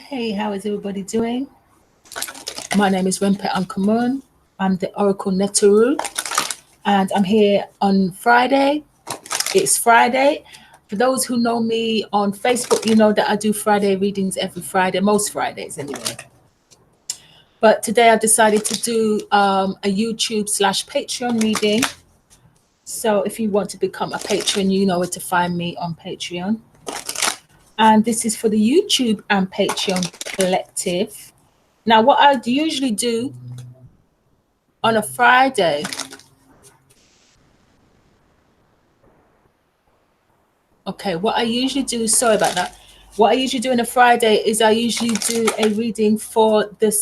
Hey, how is everybody doing? My name is Rempe Ankamun. I'm the Oracle Netaru, and I'm here on Friday. It's Friday. For those who know me on Facebook, you know that I do Friday readings every Friday, most Fridays anyway. But today I decided to do a YouTube/Patreon reading. So if you want to become a patron, you know where to find me on Patreon. And this is for the YouTube and Patreon collective. Now, what I usually do on a Friday, okay, what I usually do, sorry about that. What I usually do on a Friday is I usually do a reading for the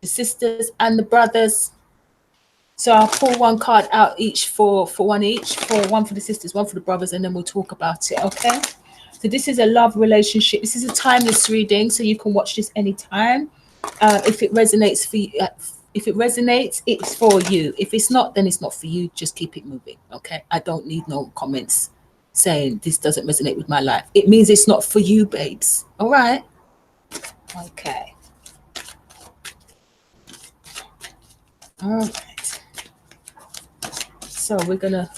sisters and the brothers. So I'll pull one card out each for one for the sisters, one for the brothers, and then we'll talk about it, okay? So this is a love relationship. This is a timeless reading, so you can watch this anytime. If it resonates for you, if it resonates, it's for you. If it's not, then it's not for you. Just keep it moving, okay? I don't need no comments saying this doesn't resonate with my life. It means it's not for you, babes. All right? Okay. All right. So we're gonna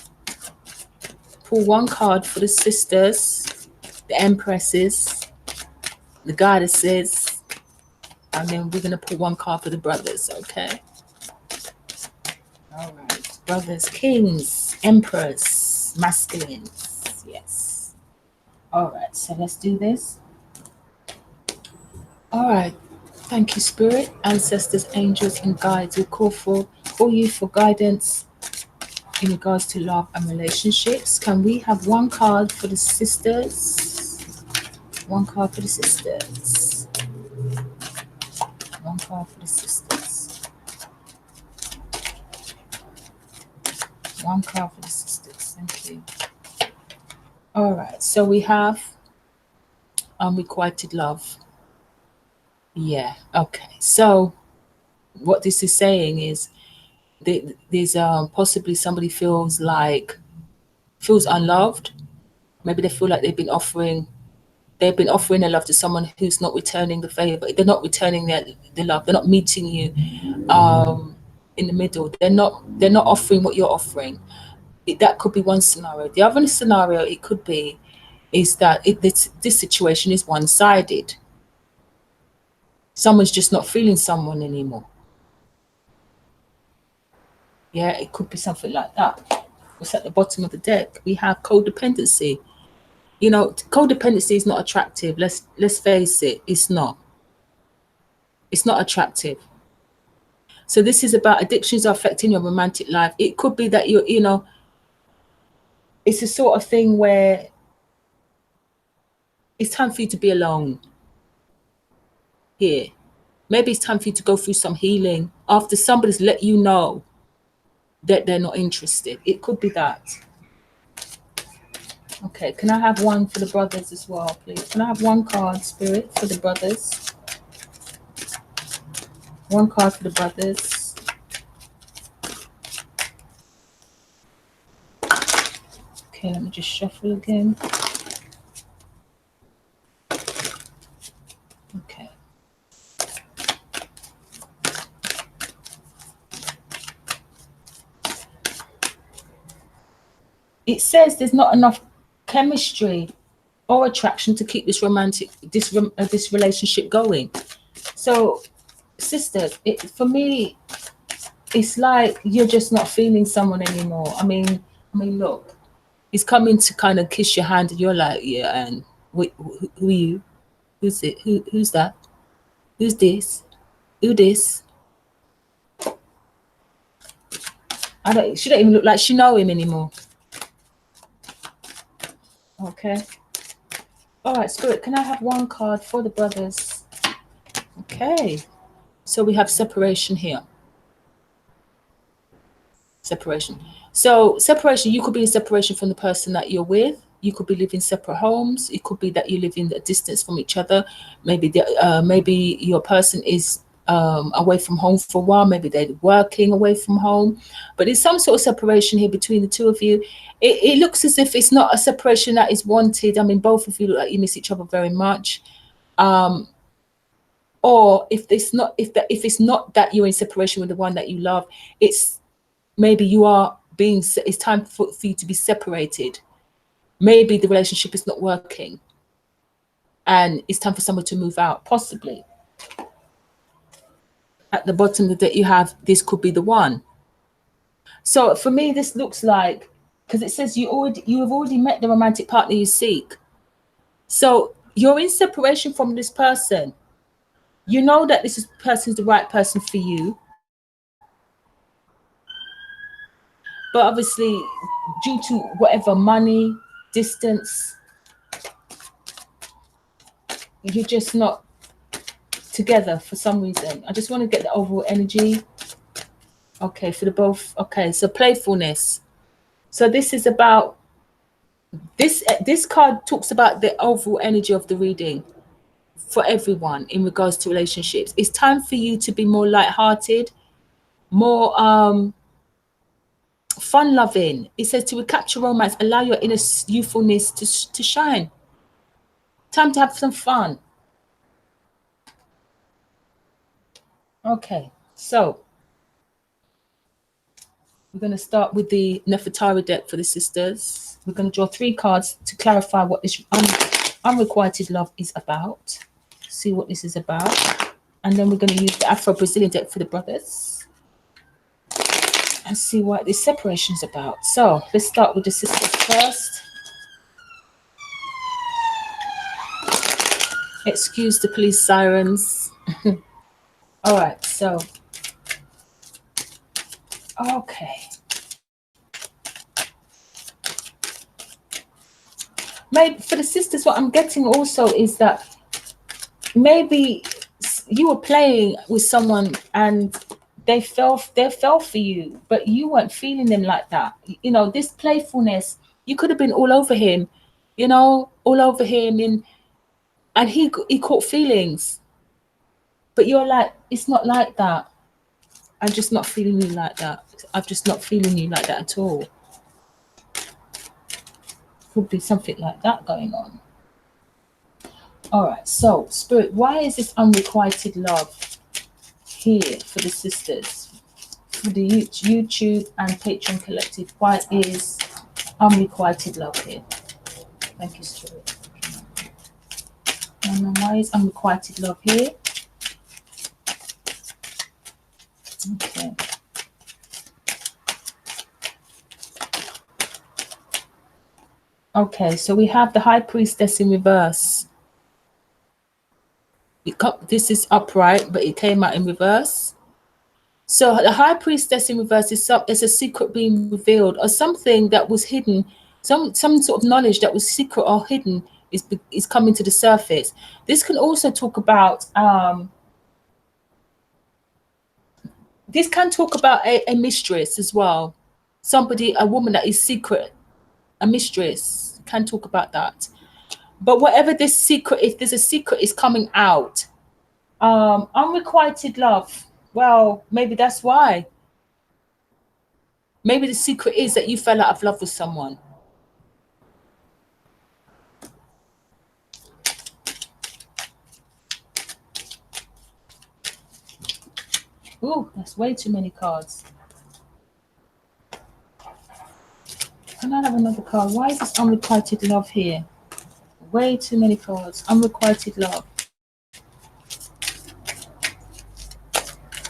pull one card for the sisters, the empresses, the goddesses, and then we're gonna pull one card for the brothers, okay? All right, brothers, kings, emperors, masculines, yes. All right, so let's do this. All right, thank you, spirit, ancestors, angels, and guides. We call for you for guidance in regards to love and relationships. Can we have one card for the sisters? One card for the sisters. One card for the sisters. One card for the sisters. Thank you. All right. So we have unrequited love. Yeah. Okay. So what this is saying is there's possibly somebody feels unloved. Maybe they feel like they've been offering their love to someone who's not returning the favor. They're not returning their love. They're not meeting you in the middle. They're not offering what you're offering. That could be one scenario. The other scenario it could be is that this situation is one-sided. Someone's just not feeling someone anymore. Yeah, it could be something like that. What's at the bottom of the deck? We have codependency. You know, codependency is not attractive. Let's face it, it's not. It's not attractive. So this is about addictions are affecting your romantic life. It could be that it's a sort of thing where it's time for you to be alone here. Maybe it's time for you to go through some healing after somebody's let you know that they're not interested. It could be that. Okay, can I have one for the brothers as well, please? Can I have one card, spirit, for the brothers? One card for the brothers. Okay, let me just shuffle again. Okay. It says there's not enough chemistry or attraction to keep this relationship going. So, sisters, for me, it's like you're just not feeling someone anymore. I mean, look, he's coming to kind of kiss your hand, and you're like, yeah, and wait, who are you? Who's it? Who's that? Who's this? Who this? She don't even look like she know him anymore. Okay. All right, spirit, can I have one card for the brothers? Okay. So we have separation here. Separation. So separation, you could be in separation from the person that you're with. You could be living separate homes. It could be that you live in a distance from each other. Maybe maybe your person is away from home for a while. Maybe they're working away from home. But there's some sort of separation here between the two of you. It looks as if it's not a separation that is wanted. I mean, both of you look like you miss each other very much. Or if it's not that you're in separation with the one that you love, it's maybe you are being, it's time for you to be separated. Maybe the relationship is not working and it's time for someone to move out, possibly. At the bottom of the deck you have, this could be the one. So for me, this looks like, because it says you have already met the romantic partner you seek. So you're in separation from this person. You know that person's the right person for you. But obviously, due to whatever, money, distance, you're just not together for some reason. I just want to get the overall energy. Okay, for the both. Okay, so playfulness. So this is about this card talks about the overall energy of the reading for everyone in regards to relationships. It's time for you to be more lighthearted, more fun loving. It says to recapture romance, allow your inner youthfulness to shine. Time to have some fun. Okay, so we're going to start with the Nefertari deck for the sisters. We're going to draw 3 cards to clarify what this unrequited love is about. See what this is about. And then we're going to use the Afro-Brazilian deck for the brothers and see what this separation is about. So let's start with the sisters first. Excuse the police sirens. All right, so okay. Maybe for the sisters, what I'm getting also is that maybe you were playing with someone and they fell for you, but you weren't feeling them like that. You know, this playfulness, you could have been all over him, you know, all over him, and he caught feelings, but you're like, it's not like that. I'm just not feeling you like that. I'm just not feeling you like that at all. Could be something like that going on. All right, so Spirit, why is this unrequited love here for the sisters, for the YouTube and Patreon collective? Why is unrequited love here? Thank you, Spirit. And then why is unrequited love here? Okay. Okay, so we have the High Priestess in reverse. This is upright, but it came out in reverse. So the High Priestess in reverse is a secret being revealed, or something that was hidden, some sort of knowledge that was secret or hidden is coming to the surface. This can also talk about this can talk about a mistress as well. Somebody, a woman that is secret, a mistress, can talk about that. But whatever this secret, if there's a secret is coming out, unrequited love, well, maybe that's why. Maybe the secret is that you fell out of love with someone. Ooh, that's way too many cards. Can I have another card? Why is this unrequited love here? Way too many cards. Unrequited love.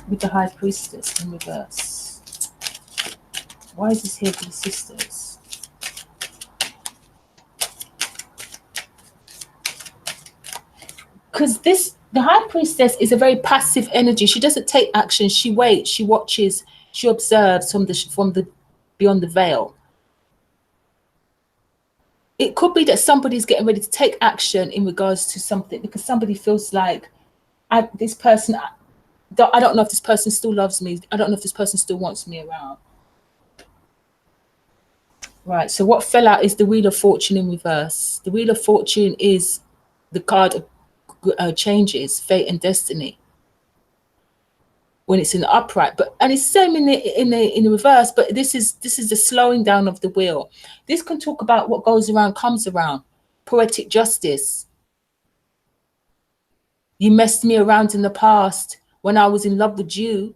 With the High Priestess in reverse. Why is this here for the sisters? Because the High Priestess is a very passive energy. She doesn't take action. She waits. She watches. She observes from the beyond the veil. It could be that somebody's getting ready to take action in regards to something, because somebody feels like this person. I don't know if this person still loves me. I don't know if this person still wants me around. Right. So what fell out is the Wheel of Fortune in reverse. The Wheel of Fortune is the card of changes, fate, and destiny. When it's in the upright, and it's the same in the reverse. But this is the slowing down of the wheel. This can talk about what goes around comes around. Poetic justice. You messed me around in the past when I was in love with you.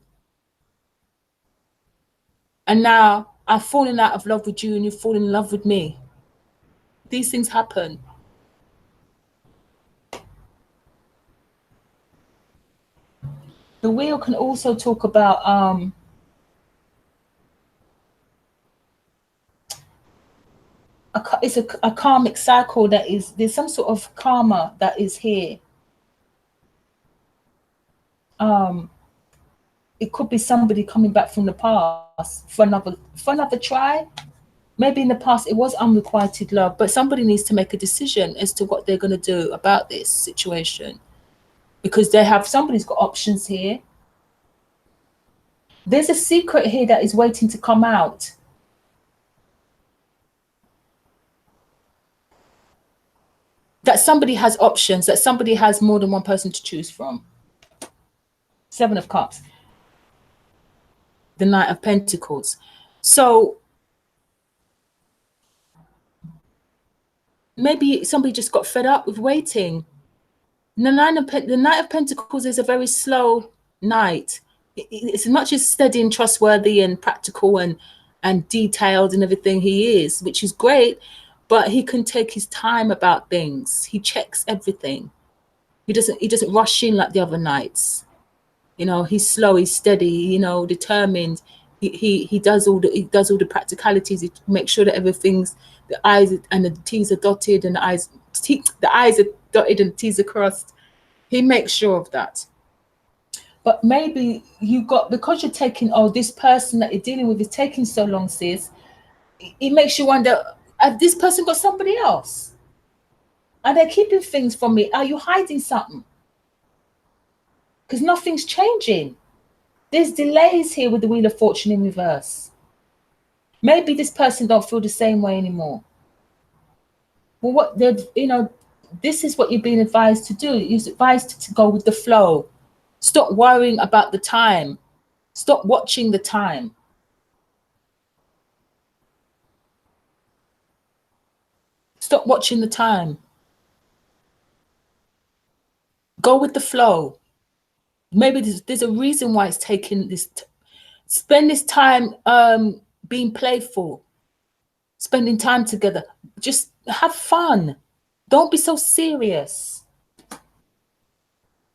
And now I've fallen out of love with you and you've fallen in love with me. These things happen. The wheel can also talk about it's a karmic cycle that is, there's some sort of karma that is here. It could be somebody coming back from the past for another try. Maybe in the past it was unrequited love, but somebody needs to make a decision as to what they're going to do about this situation, because somebody's got options here. There's a secret here that is waiting to come out. That somebody has options, that somebody has more than one person to choose from. 7 of Cups. The Knight of Pentacles. So maybe somebody just got fed up with waiting. The Knight of Pentacles is a very slow knight. It's as much as steady and trustworthy and practical and detailed and everything he is, which is great, but he can take his time about things. He checks everything. He doesn't rush in like the other knights. You know, he's slow, he's steady, you know, determined. He does all the practicalities. He makes sure that everything's, the I's and the T's are dotted and the I's are dotted and the T's are crossed. He makes sure of that. But maybe because you're taking, this person that you're dealing with is taking so long, sis, it makes you wonder, has this person got somebody else? Are they keeping things from me? Are you hiding something? Because nothing's changing. There's delays here with the Wheel of Fortune in reverse. Maybe this person don't feel the same way anymore. Well, this is what you're being advised to do. You're advised to go with the flow. Stop worrying about the time. Stop watching the time. Stop watching the time. Go with the flow. Maybe there's a reason why it's taking this. Spend this time being playful, spending time together. Just have fun. Don't be so serious.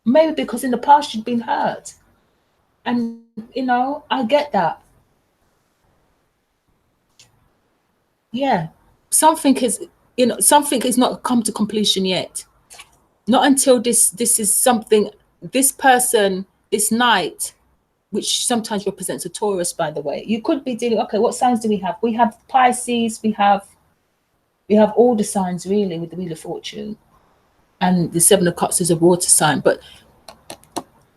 Maybe because in the past you've been hurt. And, I get that. Yeah. Something is not come to completion yet. Not until this is something, this person, this knight, which sometimes represents a Taurus, by the way. You could be dealing, okay, what signs do we have? We have Pisces, we have all the signs really with the Wheel of Fortune. And the 7 of Cups is a water sign, but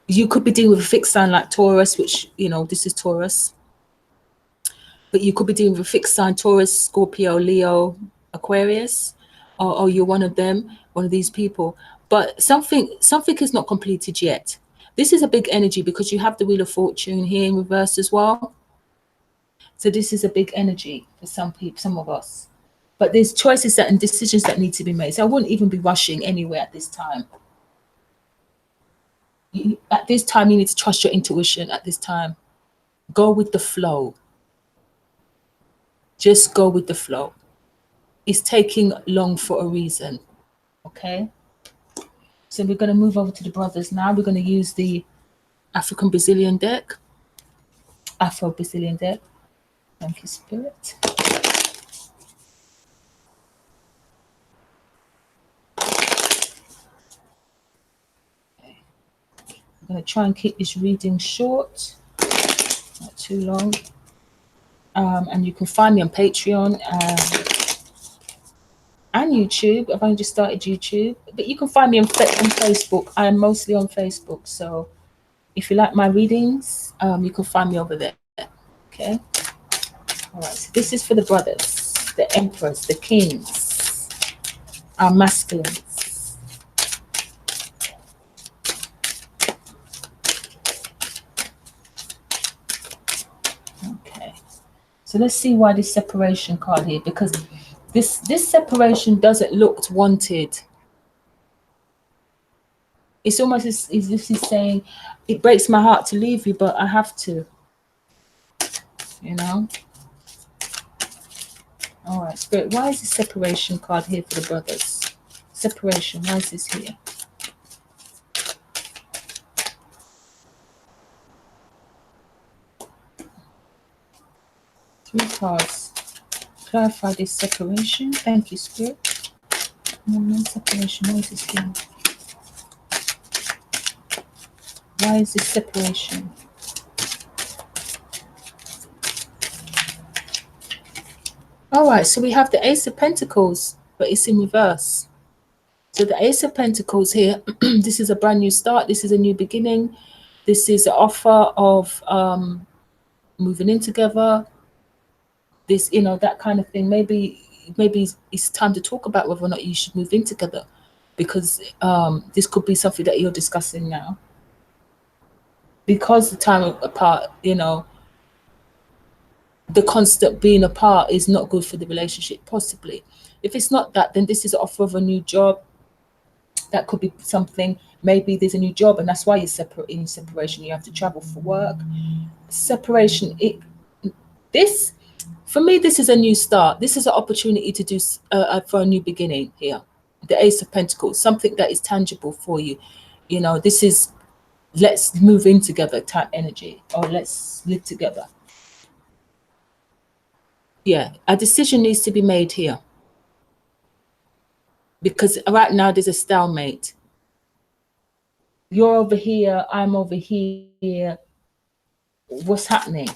you could be dealing with a fixed sign like Taurus, which, this is Taurus. But you could be dealing with a fixed sign, Taurus, Scorpio, Leo, Aquarius, or you're one of them, one of these people. But something is not completed yet. This is a big energy because you have the Wheel of Fortune here in reverse as well. So this is a big energy for some people, some of us. But there's choices and decisions that need to be made. So I wouldn't even be rushing anywhere at this time. At this time, you need to trust your intuition at this time. Go with the flow. Just go with the flow. It's taking long for a reason. Okay? So we're going to move over to the brothers now. We're going to use the Afro-Brazilian deck. Thank you, Spirit. I'm going to try and keep this reading short, not too long. And you can find me on Patreon and YouTube. I've only just started YouTube, but you can find me on Facebook. I am mostly on Facebook. So if you like my readings, you can find me over there. Okay. All right. So this is for the brothers, the emperors, the kings, our masculines. Okay. So let's see why this separation card here, because this separation doesn't look wanted. It's almost as if he's saying, it breaks my heart to leave you, but I have to, you know. All right, Spirit, why is the separation card here for the brothers? Separation, why is this here? Three cards. Clarify this separation. Thank you, Spirit. No separation, why is this here? Why is this separation? All right, so we have the Ace of Pentacles, but it's in reverse. So the Ace of Pentacles here, this is a brand new start. This is a new beginning. This is an offer of moving in together. This, you know, that kind of thing. Maybe it's time to talk about whether or not you should move in together, because this could be something that you're discussing now. Because the time apart, you know, the constant being apart is not good for the relationship, possibly. If it's not that, then this is an offer of a new job. That could be something. Maybe there's a new job and that's why you're in separation. You have to travel for work. Separation, this, for me, this is a new start. This is an opportunity to do for a new beginning here. The Ace of Pentacles, something that is tangible for you. You know, this is let's move in together type energy, or let's live together. Yeah, a decision needs to be made here, because right now there's a stalemate. You're over here, I'm over here. What's happening?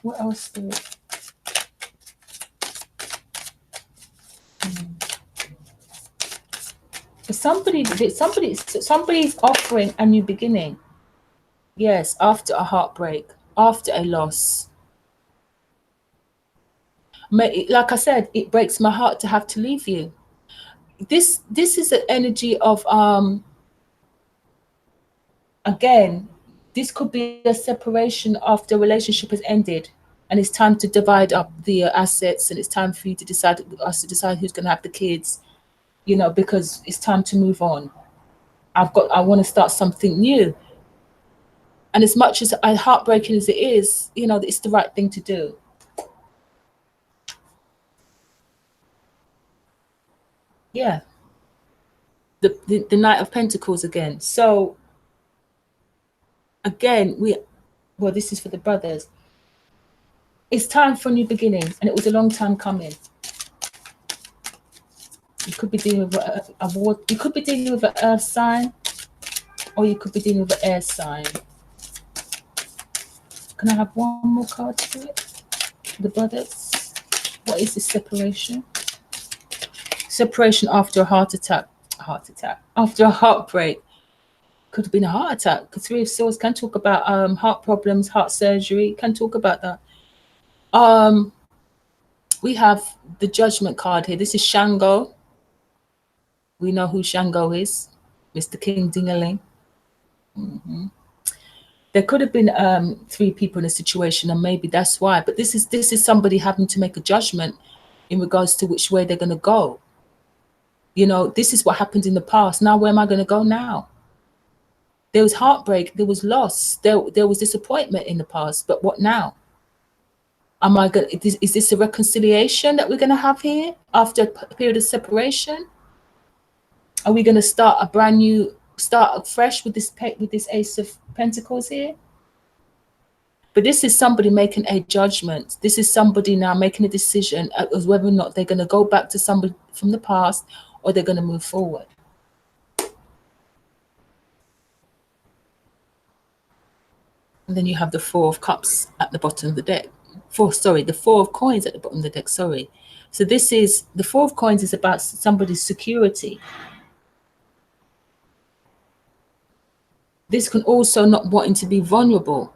What else do we... Somebody's offering a new beginning. Yes, after a heartbreak, after a loss. Like I said, it breaks my heart to have to leave you. This is an energy of again, this could be a separation after a relationship has ended, and it's time to divide up the assets, and it's time for you to decide, us to decide who's going to have the kids, you know, because it's time to move on. I want to start something new. And as much as heartbreaking as it is, you know, it's the right thing to do. Yeah. The Knight of Pentacles again. So again, this is for the brothers. It's time for a new beginning, and it was a long time coming. You could be dealing with a war. You could be dealing with an earth sign, or you could be dealing with an air sign. Can I have one more card to it? The brothers. What is this separation? Separation after a heart attack. After a heartbreak. Could have been a heart attack. Because Three of Swords can talk about heart problems, heart surgery. Can talk about that. We have the Judgment card here. This is Shango. We know who Shango is. Mr. King Dingaling. There could have been three people in a situation, and maybe that's why. But this is somebody having to make a judgment in regards to which way they're going to go. You know, this is what happened in the past. Now, where am I going to go now? There was heartbreak. There was loss. There was disappointment in the past. But what now? Am I going? Is this a reconciliation that we're going to have here after a period of separation? Are we going to start a brand new, start afresh with this Ace of Pentacles here? But this is somebody making a judgment. This is somebody now making a decision as whether or not they're going to go back to somebody from the past, or they're going to move forward. And then you have the Four of Cups at the bottom of the deck. The Four of Coins at the bottom of the deck, sorry. So this is, the Four of Coins is about somebody's security. This can also not wanting to be vulnerable.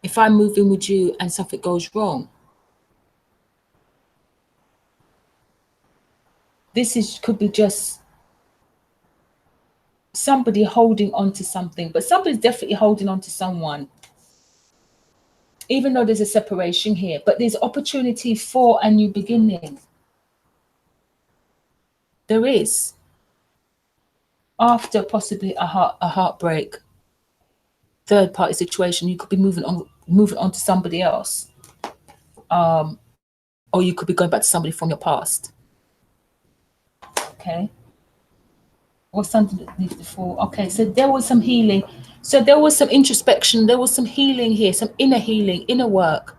If I move in with you and something goes wrong, could be just somebody holding on to something, but somebody's definitely holding on to someone. Even though there's a separation here, but there's opportunity for a new beginning. There is, after possibly a heartbreak, third party situation, you could be moving on to somebody else, or you could be going back to somebody from your past. Okay. What's underneath the fall? Okay, so there was some healing. So there was some introspection. There was some healing here, some inner healing, inner work.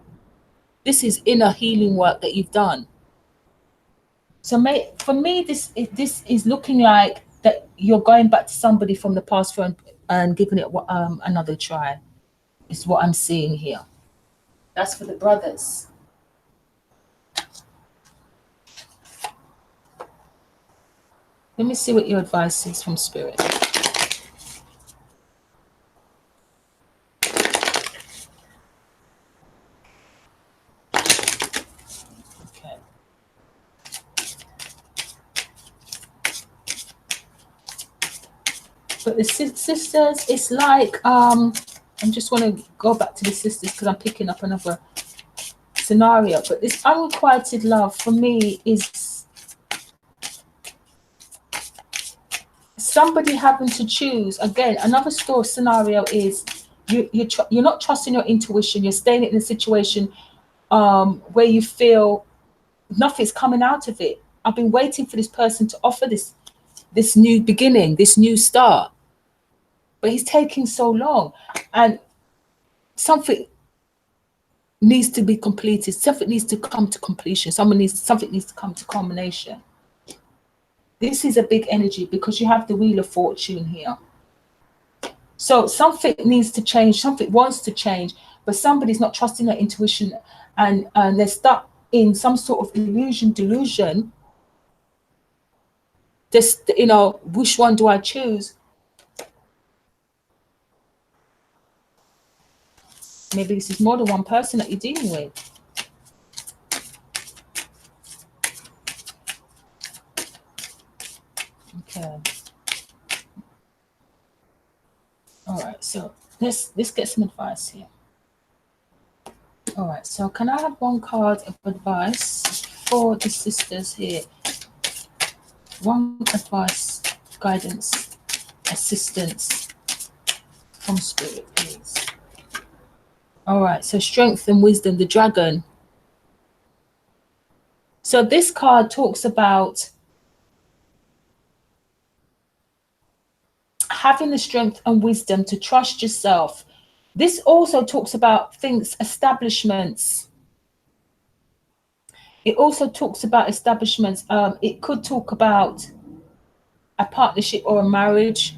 This is inner healing work that you've done. So for me, this is looking like that you're going back to somebody from the past and giving it another try. Is what I'm seeing here. That's for the brothers. Let me see what your advice is from Spirit. Okay. But the sisters, it's like I just want to go back to the sisters because I'm picking up another scenario. But this unrequited love for me is somebody having to choose. Again, another scenario is you're not trusting your intuition. You're staying in a situation where you feel nothing's coming out of it. I've been waiting for this person to offer this new beginning, this new start, but he's taking so long, and something needs to be completed. Something needs to come to completion. Something needs to come to culmination. This is a big energy because you have the Wheel of Fortune here. So something needs to change. Something wants to change, but somebody's not trusting their intuition, and they're stuck in some sort of delusion. Just, which one do I choose? Maybe this is more than one person that you're dealing with. Okay. All right, so let's get some advice here. All right, so can I have one card of advice for the sisters here? One advice, guidance, assistance from Spirit, please. All right, so strength and wisdom, the dragon. So this card talks about having the strength and wisdom to trust yourself. This also talks about things, establishments. It also talks about establishments. It could talk about a partnership or a marriage.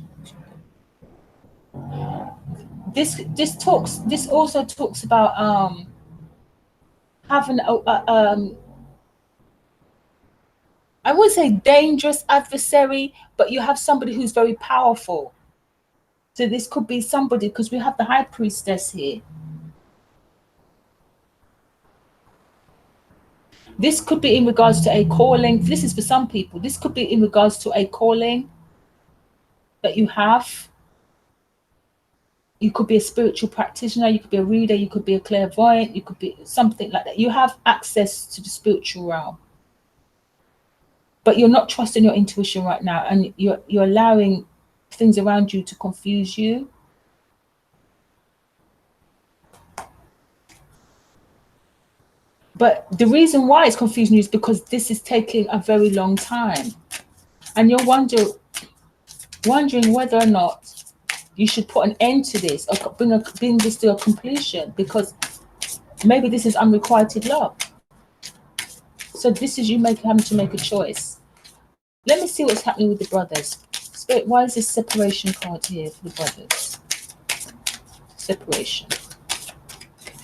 This also talks about having I wouldn't say dangerous adversary, but you have somebody who's very powerful. So this could be somebody, because we have the High Priestess here. This could be in regards to a calling. This is for some people. This could be in regards to a calling that you have. You could be a spiritual practitioner. You could be a reader. You could be a clairvoyant. You could be something like that. You have access to the spiritual realm, but you're not trusting your intuition right now, and you're allowing things around you to confuse you. But the reason why it's confusing you is because this is taking a very long time, and you're wondering whether or not you should put an end to this or bring this to a completion, because maybe this is unrequited love. So this is you having to make a choice. Let me see what's happening with the brothers. Spirit, why is this separation card here for the brothers? Separation.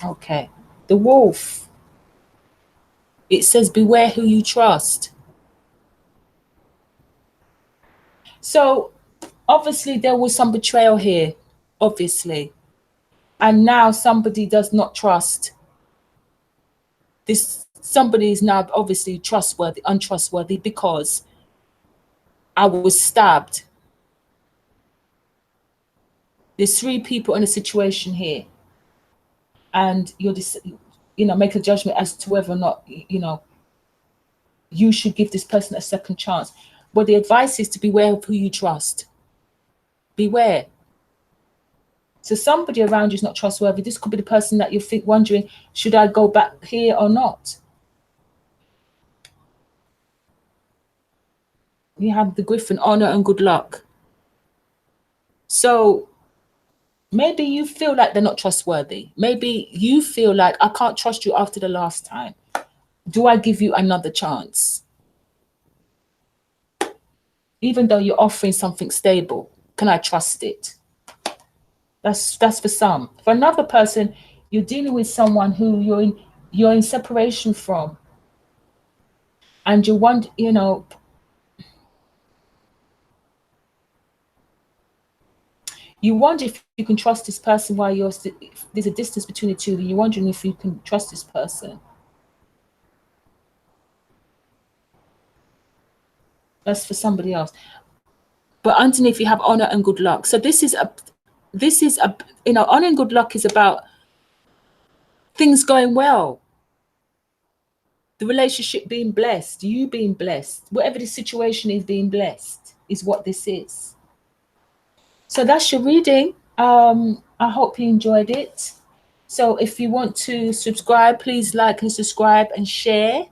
Okay. The wolf. It says, beware who you trust. So obviously there was some betrayal here, obviously. And now somebody does not trust. Somebody is now obviously untrustworthy, because I was stabbed. There's 3 people in a situation here, and you're make a judgment as to whether or not you should give this person a second chance. But the advice is to beware of who you trust. Beware. So somebody around you is not trustworthy. This could be the person that you're wondering, should I go back here or not? You have the Griffin, honor and good luck. So maybe you feel like they're not trustworthy. Maybe you feel like, I can't trust you after the last time. Do I give you another chance? Even though you're offering something stable, can I trust it? That's for some. For another person, you're dealing with someone who you're in separation from, and you want, you know, you wonder if you can trust this person while there's a distance between the two of you. You're wondering if you can trust this person. That's for somebody else. But underneath you have honor and good luck. So this is a you know, honor and good luck is about things going well, the relationship being blessed, you being blessed, whatever the situation is, being blessed is what this is. So that's your reading. I hope you enjoyed it. So if you want to subscribe, please like and subscribe and share.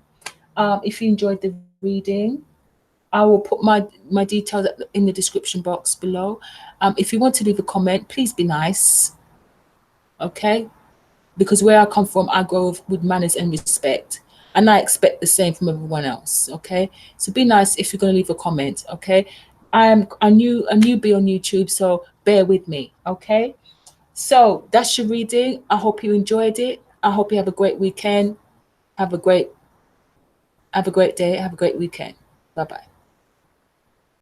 If you enjoyed the reading, I will put my details in the description box below. If you want to leave a comment, please be nice. Okay? Because where I come from, I grow with manners and respect. And I expect the same from everyone else. Okay? So be nice if you're going to leave a comment. Okay? I'm a newbie on YouTube, so bear with me. Okay? So that's your reading. I hope you enjoyed it. I hope you have a great weekend. Have a great day. Have a great weekend. Bye-bye.